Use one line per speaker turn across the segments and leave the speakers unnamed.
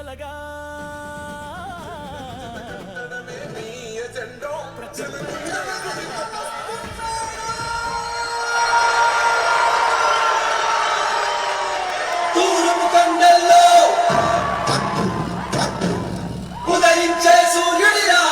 కలగా
దూరము కొండల్లో ఉదయించే సూర్యుడిలా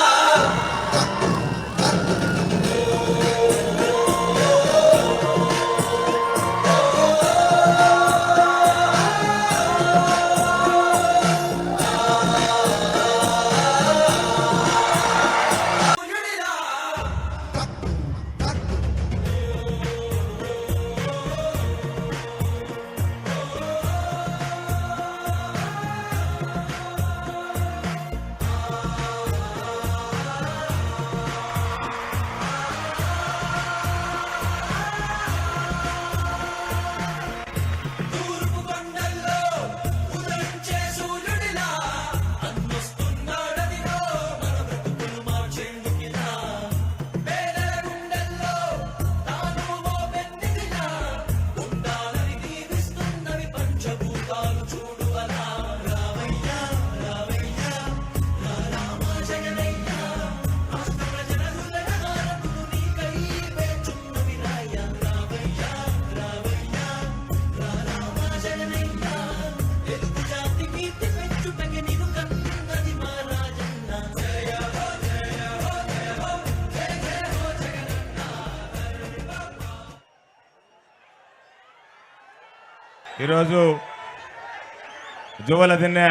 ఈరోజు జువలదిన్నె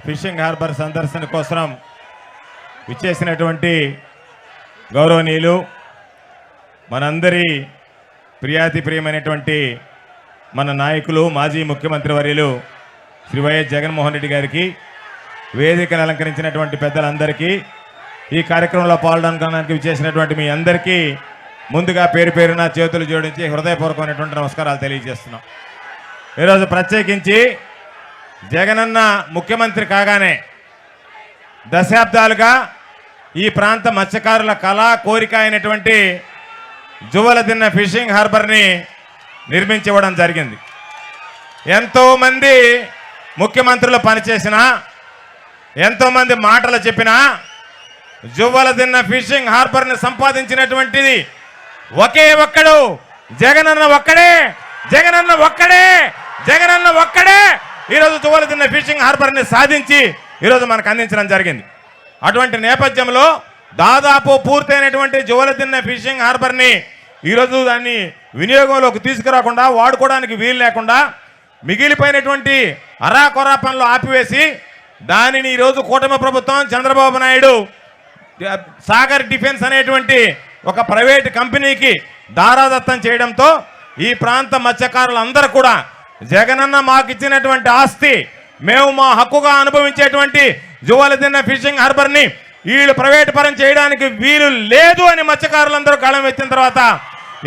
ఫిషింగ్ హార్బర్ సందర్శన కోసం విచ్చేసినటువంటి గౌరవనీయులు మనందరి ప్రియమైనటువంటి మన నాయకులు మాజీ ముఖ్యమంత్రి వర్యులు శ్రీ వైఎస్ జగన్మోహన్ రెడ్డి గారికి, వేదికను అలంకరించినటువంటి పెద్దలందరికీ, ఈ కార్యక్రమంలో పాల్గొనడానికి విచ్చేసినటువంటి మీ అందరికీ ముందుగా పేరు పేరున చేతులు జోడించి హృదయపూర్వకమైనటువంటి నమస్కారాలు తెలియజేస్తున్నాం. ఈరోజు ప్రత్యేకించి జగనన్న ముఖ్యమంత్రి కాగానే దశాబ్దాలుగా ఈ ప్రాంత మత్స్యకారుల కళా కోరిక అయినటువంటి జువలదిన్నె ఫిషింగ్ హార్బర్ని నిర్మించివ్వడం జరిగింది. ఎంతోమంది ముఖ్యమంత్రులు పనిచేసినా, ఎంతోమంది మాటలు చెప్పినా జువలదిన్నె ఫిషింగ్ హార్బర్ని సంపాదించినటువంటిది ఒకే ఒక్కడు జగనన్న ఒక్కడే, జగనన్న ఒక్కడే, జగనన్న ఒక్కడే ఈరోజు జువలదిన్నె ఫిషింగ్ హార్బర్ని సాధించి ఈరోజు మనకు అందించడం జరిగింది. అటువంటి నేపథ్యంలో దాదాపు పూర్తయినటువంటి జువలదిన్నె ఫిషింగ్ హార్బర్ని ఈరోజు దాన్ని వినియోగంలోకి తీసుకురాకుండా, వాడుకోవడానికి వీలు లేకుండా మిగిలిపోయినటువంటి అరాకొరా పనులు ఆపివేసి దానిని ఈరోజు కూటమి ప్రభుత్వం చంద్రబాబు నాయుడు సాగర్ డిఫెన్స్ అనేటువంటి ఒక ప్రైవేట్ కంపెనీకి దారాదత్తం చేయడంతో ఈ ప్రాంత మత్స్యకారులందరూ కూడా జగనన్న మాకు ఇచ్చినటువంటి ఆస్తి, మేము మా హక్కుగా అనుభవించేటువంటి జువలదిన్నె ఫిషింగ్ హార్బర్ని వీళ్ళు ప్రైవేట్ పరం చేయడానికి వీలు లేదు అని మత్స్యకారులందరూ కళం ఎత్తిన తర్వాత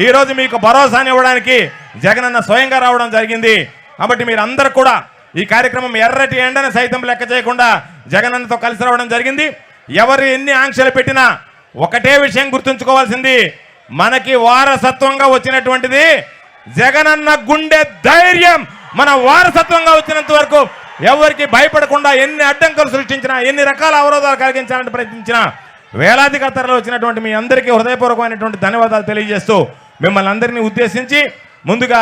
ఈరోజు మీకు భరోసాని ఇవ్వడానికి జగనన్న స్వయంగా రావడం జరిగింది. కాబట్టి మీరందరూ కూడా ఈ కార్యక్రమం ఎర్రటి ఎండని సైతం లెక్క చేయకుండా జగనన్నతో కలిసి రావడం జరిగింది. ఎవరు ఎన్ని ఆంక్షలు పెట్టినా ఒకటే విషయం గుర్తుంచుకోవాల్సింది, మనకి వారసత్వంగా వచ్చినటువంటిది జగనన్న గుండె ధైర్యం. మన వారసత్వంగా వచ్చినంత వరకు ఎవరికి భయపడకుండా ఎన్ని అడ్డంకులు సృష్టించినా, ఎన్ని రకాల అవరోధాలు కలిగించాలని ప్రయత్నించినా వేలాది కత్తరలో వచ్చినటువంటి మీ అందరికీ హృదయపూర్వకమైనటువంటి ధన్యవాదాలు తెలియజేస్తూ మిమ్మల్ని అందరినీ ఉద్దేశించి ముందుగా